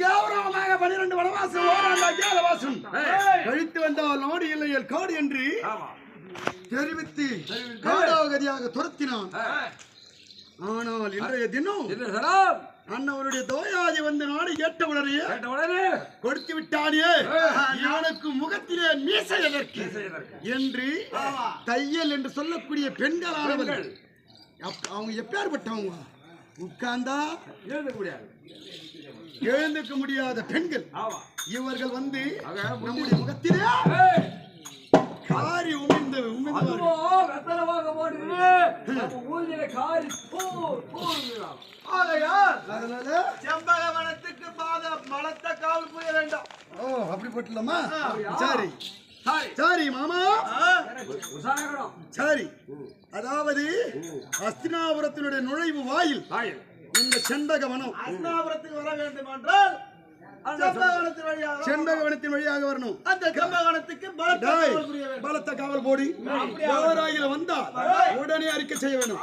கௌரவமாக 12 வனவாசம் ஓராண்டு அஜாதவாசம் கழித்து வந்தால் நாடு இல்லையல் காடு என்று தெரிவித்து காடாகதியாக துரத்தினான். ஆனால் இன்றைய தினம் அண்ணவருடைய தோயாதி வந்து நாடு கேட்டவுடனே கொடுத்து விட்டானே இவனுக்கு முகத்திலே மீசை எதற்கு என்று தையல் என்று சொல்லக்கூடிய பெண்களானவர்கள் அவங்க எப்பேற்பட்டவங்க உட்கார்ந்தா எழுந்துக்க முடியாத பெண்கள் இவர்கள் வந்து நம்முடைய முகத்திலே காரி உமிழ்ந்து செம்பகவனத்துக்கு மலத்த காவல் புரிய வேண்டும். ஓ அப்படிப்பட்டலாமா? சரி சரி மாமா சரி. அதாவது அஸ்தினாபுரத்தினுடைய நுழைவு வாயில் இந்த செண்பகவனம். அஸ்தினாபுரத்துக்கு வர வேண்டும் என்றால் செண்பகவனத்தின் வழியாக வரணும். அந்த செண்பகவனத்துக்கு பலத்த காவல் போடி யாராயில் வந்தா உடனே அறிக்கை செய்ய வேணும்.